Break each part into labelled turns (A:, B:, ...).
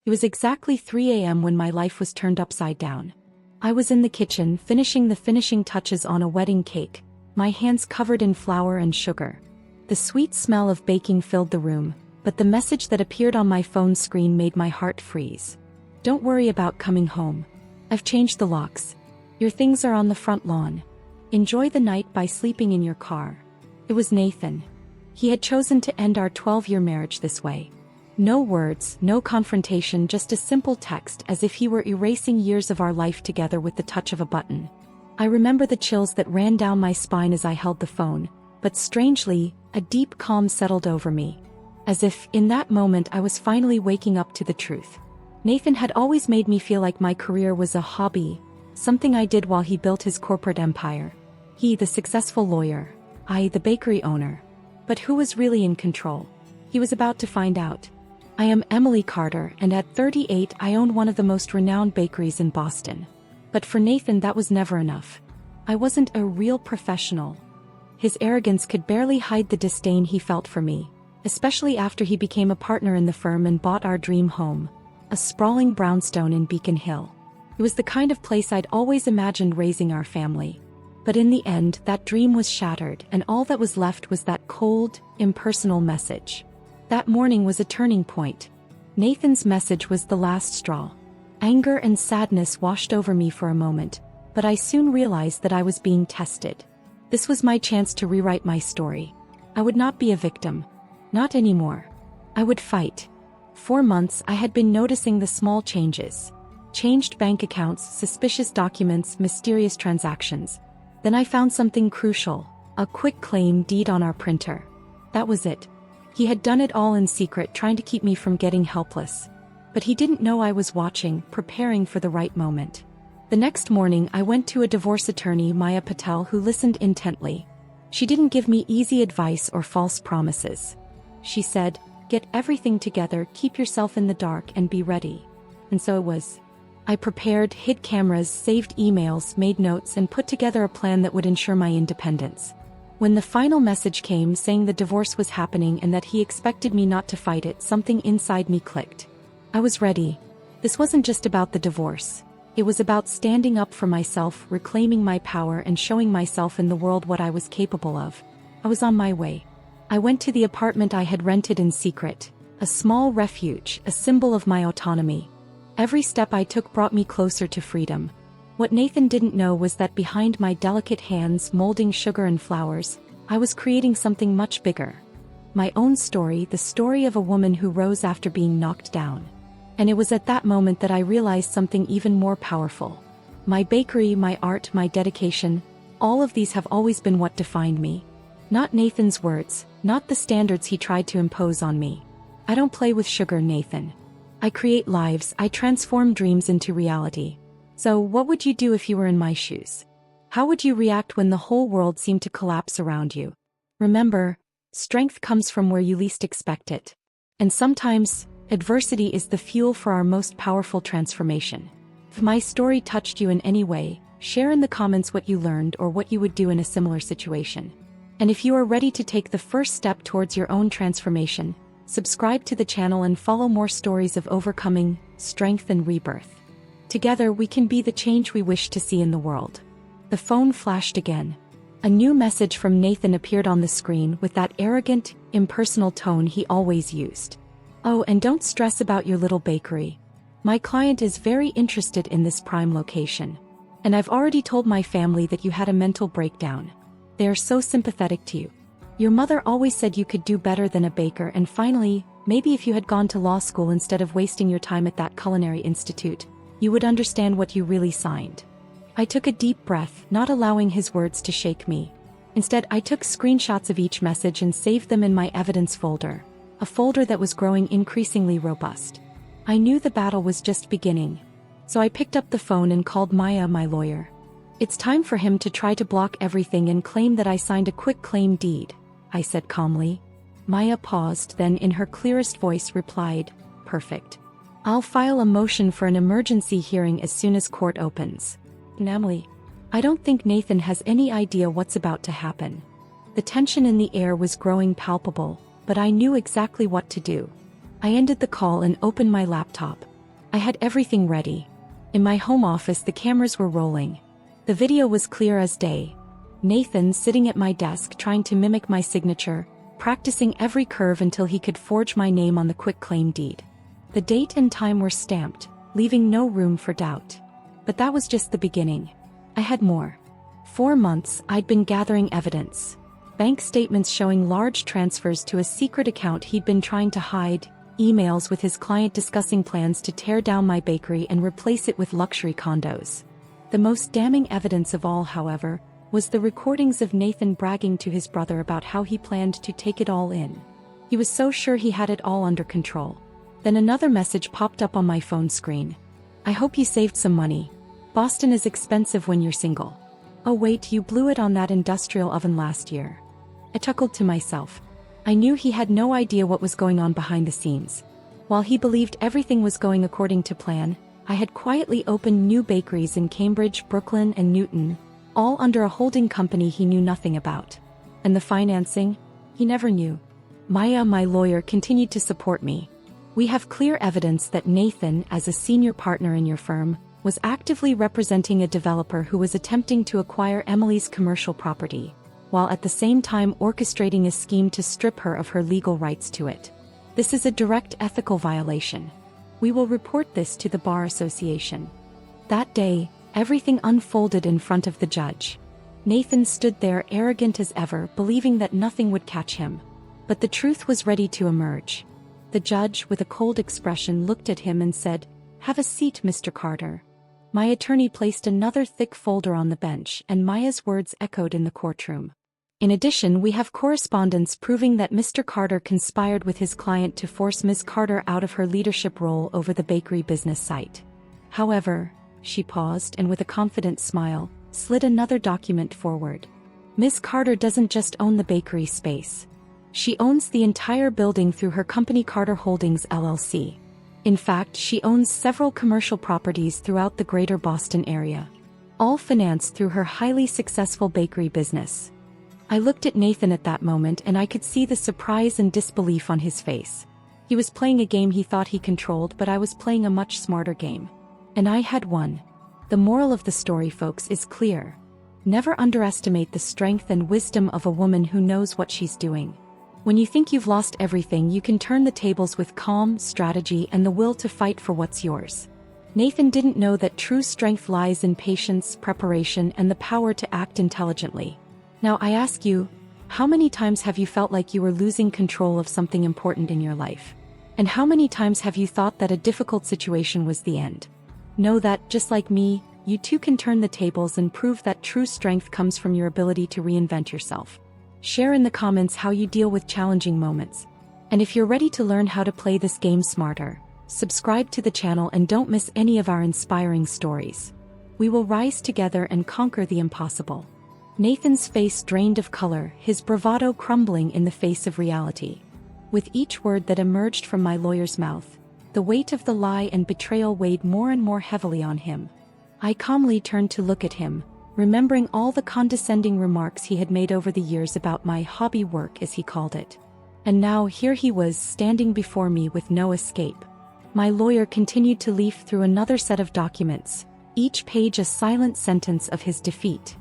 A: It was exactly 3 a.m. when my life was turned upside down. I was in the kitchen, finishing the finishing touches on a wedding cake, my hands covered in flour and sugar. The sweet smell of baking filled the room, but the message that appeared on my phone screen made my heart freeze. Don't worry about coming home. I've changed the locks. Your things are on the front lawn. Enjoy the night by sleeping in your car. It was Nathan. He had chosen to end our 12-year marriage this way. No words, no confrontation, just a simple text, as if he were erasing years of our life together with the touch of a button. I remember the chills that ran down my spine as I held the phone, but strangely, a deep calm settled over me. As if, in that moment, I was finally waking up to the truth. Nathan had always made me feel like my career was a hobby, something I did while he built his corporate empire. He, the successful lawyer, I, the bakery owner. But who was really in control? He was about to find out. I am Emily Carter, and at 38 I owned one of the most renowned bakeries in Boston. But for Nathan that was never enough. I wasn't a real professional. His arrogance could barely hide the disdain he felt for me, especially after he became a partner in the firm and bought our dream home, a sprawling brownstone in Beacon Hill. It was the kind of place I'd always imagined raising our family. But in the end, that dream was shattered, and all that was left was that cold, impersonal message. That morning was a turning point. Nathan's message was the last straw. Anger and sadness washed over me for a moment, but I soon realized that I was being tested. This was my chance to rewrite my story. I would not be a victim. Not anymore. I would fight. For months I had been noticing the small changes. Changed bank accounts, suspicious documents, mysterious transactions. Then I found something crucial, a quick claim deed on our printer. That was it. He had done it all in secret, trying to keep me from getting helpless. But he didn't know I was watching, preparing for the right moment. The next morning I went to a divorce attorney, Maya Patel, who listened intently. She didn't give me easy advice or false promises. She said, "Get everything together, keep yourself in the dark, and be ready." And so it was. I prepared, hid cameras, saved emails, made notes, and put together a plan that would ensure my independence. When the final message came saying the divorce was happening and that he expected me not to fight it, something inside me clicked. I was ready. This wasn't just about the divorce. It was about standing up for myself, reclaiming my power, and showing myself in the world what I was capable of. I was on my way. I went to the apartment I had rented in secret, a small refuge, a symbol of my autonomy. Every step I took brought me closer to freedom. What Nathan didn't know was that behind my delicate hands molding sugar and flowers, I was creating something much bigger. My own story, the story of a woman who rose after being knocked down. And it was at that moment that I realized something even more powerful. My bakery, my art, my dedication, all of these have always been what defined me. Not Nathan's words, not the standards he tried to impose on me. I don't play with sugar, Nathan. I create lives, I transform dreams into reality. So what would you do if you were in my shoes? How would you react when the whole world seemed to collapse around you? Remember, strength comes from where you least expect it. And sometimes, adversity is the fuel for our most powerful transformation. If my story touched you in any way, share in the comments what you learned or what you would do in a similar situation. And if you are ready to take the first step towards your own transformation, subscribe to the channel and follow more stories of overcoming, strength, and rebirth. Together we can be the change we wish to see in the world. The phone flashed again. A new message from Nathan appeared on the screen with that arrogant, impersonal tone he always used. "Oh, and don't stress about your little bakery. My client is very interested in this prime location. And I've already told my family that you had a mental breakdown. They are so sympathetic to you. Your mother always said you could do better than a baker, and finally, maybe if you had gone to law school instead of wasting your time at that culinary institute, you would understand what you really signed." I took a deep breath, not allowing his words to shake me. Instead, I took screenshots of each message and saved them in my evidence folder, a folder that was growing increasingly robust. I knew the battle was just beginning. So I picked up the phone and called Maya, my lawyer. "It's time for him to try to block everything and claim that I signed a quick claim deed," I said calmly. Maya paused, then in her clearest voice replied, "Perfect. I'll file a motion for an emergency hearing as soon as court opens." Emily, I don't think Nathan has any idea what's about to happen. The tension in the air was growing palpable, but I knew exactly what to do. I ended the call and opened my laptop, I had everything ready. In my home office, the cameras were rolling. The video was clear as day. Nathan sitting at my desk trying to mimic my signature, practicing every curve until he could forge my name on the quitclaim deed. The date and time were stamped, leaving no room for doubt. But that was just the beginning. I had more. 4 months, I'd been gathering evidence. Bank statements showing large transfers to a secret account he'd been trying to hide, emails with his client discussing plans to tear down my bakery and replace it with luxury condos. The most damning evidence of all, however, was the recordings of Nathan bragging to his brother about how he planned to take it all in. He was so sure he had it all under control. Then another message popped up on my phone screen. I hope you saved some money. Boston is expensive when you're single. Oh wait, you blew it on that industrial oven last year. I chuckled to myself. I knew he had no idea what was going on behind the scenes. While he believed everything was going according to plan, I had quietly opened new bakeries in Cambridge, Brooklyn, and Newton, all under a holding company he knew nothing about. And the financing? He never knew. Maya, my lawyer, continued to support me. We have clear evidence that Nathan, as a senior partner in your firm, was actively representing a developer who was attempting to acquire Emily's commercial property, while at the same time orchestrating a scheme to strip her of her legal rights to it. This is a direct ethical violation. We will report this to the Bar Association. That day, everything unfolded in front of the judge. Nathan stood there arrogant as ever, believing that nothing would catch him. But the truth was ready to emerge. The judge, with a cold expression, looked at him and said, "Have a seat, Mr. Carter." My attorney placed another thick folder on the bench, and Maya's words echoed in the courtroom. In addition, we have correspondence proving that Mr. Carter conspired with his client to force Ms. Carter out of her leadership role over the bakery business site. However, she paused and with a confident smile, slid another document forward. Ms. Carter doesn't just own the bakery space. She owns the entire building through her company Carter Holdings LLC. In fact, she owns several commercial properties throughout the greater Boston area, all financed through her highly successful bakery business. I looked at Nathan at that moment and I could see the surprise and disbelief on his face. He was playing a game he thought he controlled, but I was playing a much smarter game. And I had won. The moral of the story, folks, is clear. Never underestimate the strength and wisdom of a woman who knows what she's doing. When you think you've lost everything, you can turn the tables with calm, strategy, and the will to fight for what's yours. Nathan didn't know that true strength lies in patience, preparation, and the power to act intelligently. Now I ask you, how many times have you felt like you were losing control of something important in your life? And how many times have you thought that a difficult situation was the end? Know that, just like me, you too can turn the tables and prove that true strength comes from your ability to reinvent yourself. Share in the comments how you deal with challenging moments. And if you're ready to learn how to play this game smarter, subscribe to the channel and don't miss any of our inspiring stories. We will rise together and conquer the impossible. Nathan's face drained of color, his bravado crumbling in the face of reality. With each word that emerged from my lawyer's mouth, the weight of the lie and betrayal weighed more and more heavily on him. I calmly turned to look at him, remembering all the condescending remarks he had made over the years about my hobby work, as he called it. And now here he was, standing before me with no escape. My lawyer continued to leaf through another set of documents, each page a silent sentence of his defeat.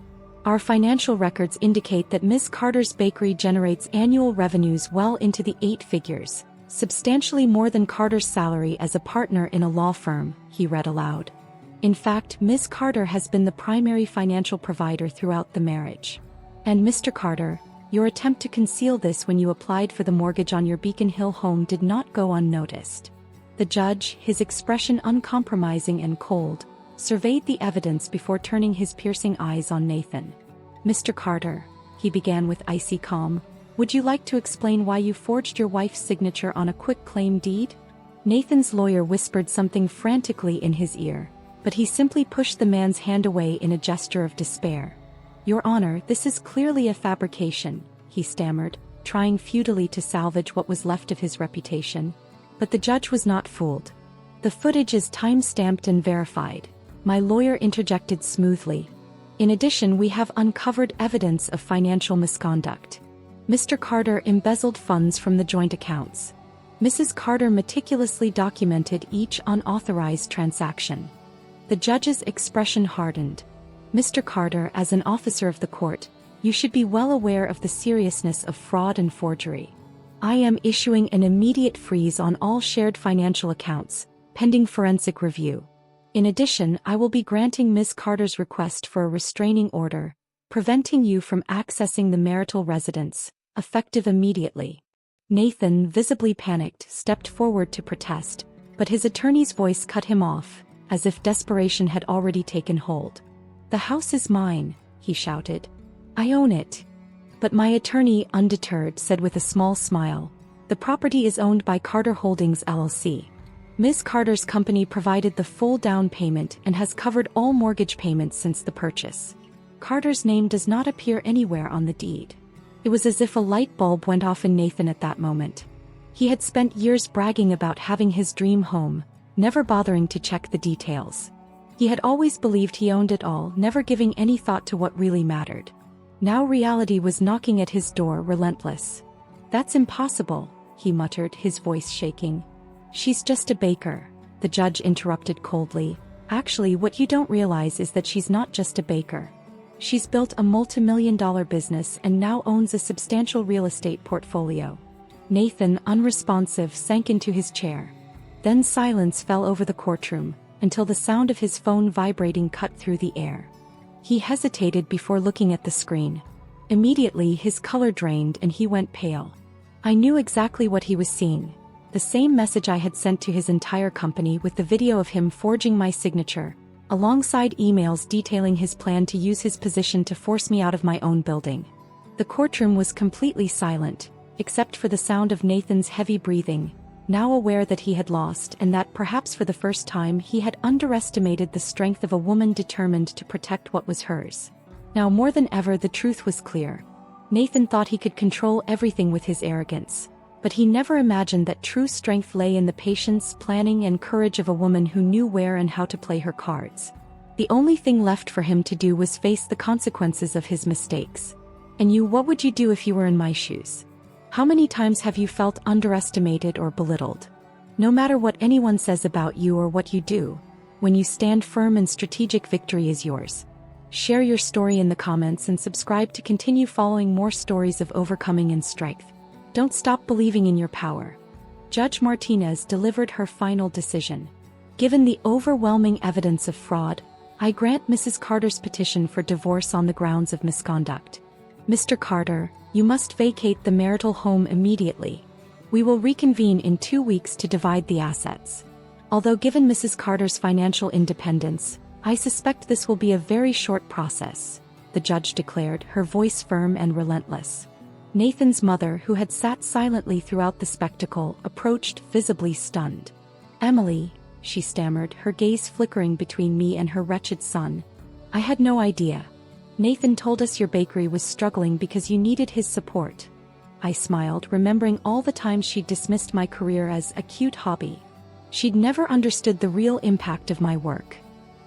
A: Our financial records indicate that Ms. Carter's bakery generates annual revenues well into the 8 figures, substantially more than Carter's salary as a partner in a law firm, he read aloud. In fact, Ms. Carter has been the primary financial provider throughout the marriage. And Mr. Carter, your attempt to conceal this when you applied for the mortgage on your Beacon Hill home did not go unnoticed. The judge, his expression uncompromising and cold, surveyed the evidence before turning his piercing eyes on Nathan. "Mr. Carter," he began with icy calm, "would you like to explain why you forged your wife's signature on a quitclaim deed?" Nathan's lawyer whispered something frantically in his ear, but he simply pushed the man's hand away in a gesture of despair. "Your Honor, this is clearly a fabrication," he stammered, trying futilely to salvage what was left of his reputation. But the judge was not fooled. "The footage is time-stamped and verified," my lawyer interjected smoothly. "In addition, we have uncovered evidence of financial misconduct. Mr. Carter embezzled funds from the joint accounts. Mrs. Carter meticulously documented each unauthorized transaction. The judge's expression hardened. Mr. Carter, as an officer of the court, you should be well aware of the seriousness of fraud and forgery. I am issuing an immediate freeze on all shared financial accounts, pending forensic review. In addition, I will be granting Ms. Carter's request for a restraining order, preventing you from accessing the marital residence, effective immediately. Nathan, visibly panicked, stepped forward to protest, but his attorney's voice cut him off, as if desperation had already taken hold. "The house is mine," he shouted. "I own it." But my attorney, undeterred, said with a small smile, "The property is owned by Carter Holdings LLC. Ms. Carter's company provided the full down payment and has covered all mortgage payments since the purchase. Carter's name does not appear anywhere on the deed." It was as if a light bulb went off in Nathan at that moment. He had spent years bragging about having his dream home, never bothering to check the details. He had always believed he owned it all, never giving any thought to what really mattered. Now reality was knocking at his door, relentless. "That's impossible," he muttered, his voice shaking. "She's just a baker," the judge interrupted coldly. "Actually, what you don't realize is that she's not just a baker. She's built a multi-million-dollar business and now owns a substantial real estate portfolio." Nathan, unresponsive, sank into his chair. Then silence fell over the courtroom, until the sound of his phone vibrating cut through the air. He hesitated before looking at the screen. Immediately his color drained and he went pale. I knew exactly what he was seeing. The same message I had sent to his entire company with the video of him forging my signature, alongside emails detailing his plan to use his position to force me out of my own building. The courtroom was completely silent, except for the sound of Nathan's heavy breathing, now aware that he had lost and that perhaps for the first time he had underestimated the strength of a woman determined to protect what was hers. Now more than ever the truth was clear. Nathan thought he could control everything with his arrogance, but he never imagined that true strength lay in the patience, planning, and courage of a woman who knew where and how to play her cards. The only thing left for him to do was face the consequences of his mistakes. And you, what would you do if you were in my shoes? How many times have you felt underestimated or belittled? No matter what anyone says about you or what you do, when you stand firm and strategic, victory is yours. Share your story in the comments and subscribe to continue following more stories of overcoming and strength. Don't stop believing in your power. Judge Martinez delivered her final decision. Given the overwhelming evidence of fraud, I grant Mrs. Carter's petition for divorce on the grounds of misconduct. Mr. Carter, you must vacate the marital home immediately. We will reconvene in 2 weeks to divide the assets. Although given Mrs. Carter's financial independence, I suspect this will be a very short process, the judge declared, her voice firm and relentless. Nathan's mother, who had sat silently throughout the spectacle, approached, visibly stunned. "Emily," she stammered, her gaze flickering between me and her wretched son. "I had no idea. Nathan told us your bakery was struggling because you needed his support." I smiled, remembering all the times she'd dismissed my career as a cute hobby. She'd never understood the real impact of my work.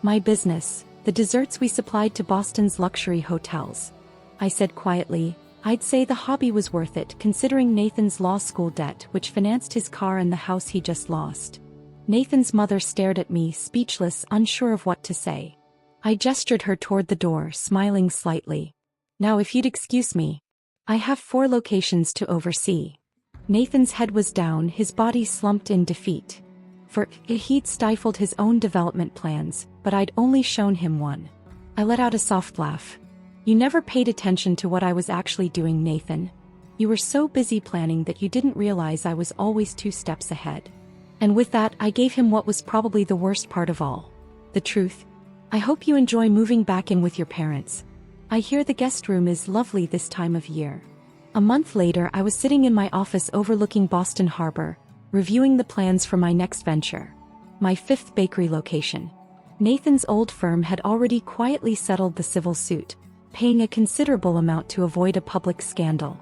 A: My business, the desserts we supplied to Boston's luxury hotels. I said quietly, "I'd say the hobby was worth it considering Nathan's law school debt, which financed his car and the house he just lost." Nathan's mother stared at me, speechless, unsure of what to say. I gestured her toward the door, smiling slightly. "Now if you'd excuse me. I have 4 locations to oversee." Nathan's head was down, his body slumped in defeat. For he'd stifled his own development plans, but I'd only shown him one. I let out a soft laugh. "You never paid attention to what I was actually doing, Nathan. You were so busy planning that you didn't realize I was always 2 steps ahead." And with that, I gave him what was probably the worst part of all. The truth. "I hope you enjoy moving back in with your parents. I hear the guest room is lovely this time of year." A month later, I was sitting in my office overlooking Boston Harbor, reviewing the plans for my next venture. My 5th bakery location. Nathan's old firm had already quietly settled the civil suit, paying a considerable amount to avoid a public scandal.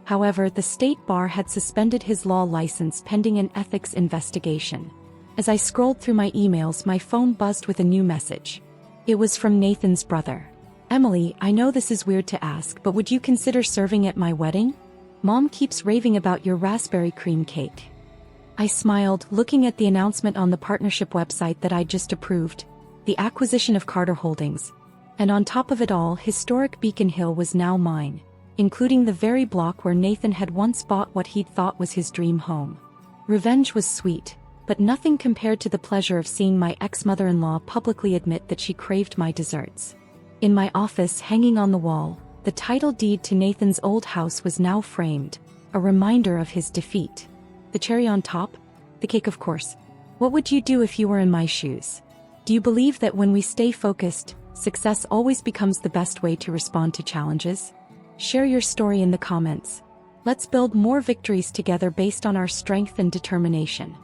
A: However, the state bar had suspended his law license pending an ethics investigation. As I scrolled through my emails, my phone buzzed with a new message. It was from Nathan's brother. "Emily, I know this is weird to ask, but would you consider serving at my wedding? Mom keeps raving about your raspberry cream cake." I smiled, looking at the announcement on the partnership website that I'd just approved, the acquisition of Carter Holdings. And on top of it all, historic Beacon Hill was now mine, including the very block where Nathan had once bought what he'd thought was his dream home. Revenge was sweet, but nothing compared to the pleasure of seeing my ex-mother-in-law publicly admit that she craved my desserts. In my office, hanging on the wall, the title deed to Nathan's old house was now framed, a reminder of his defeat. The cherry on top? The cake, of course. What would you do if you were in my shoes? Do you believe that when we stay focused, success always becomes the best way to respond to challenges? Share your story in the comments. Let's build more victories together based on our strength and determination.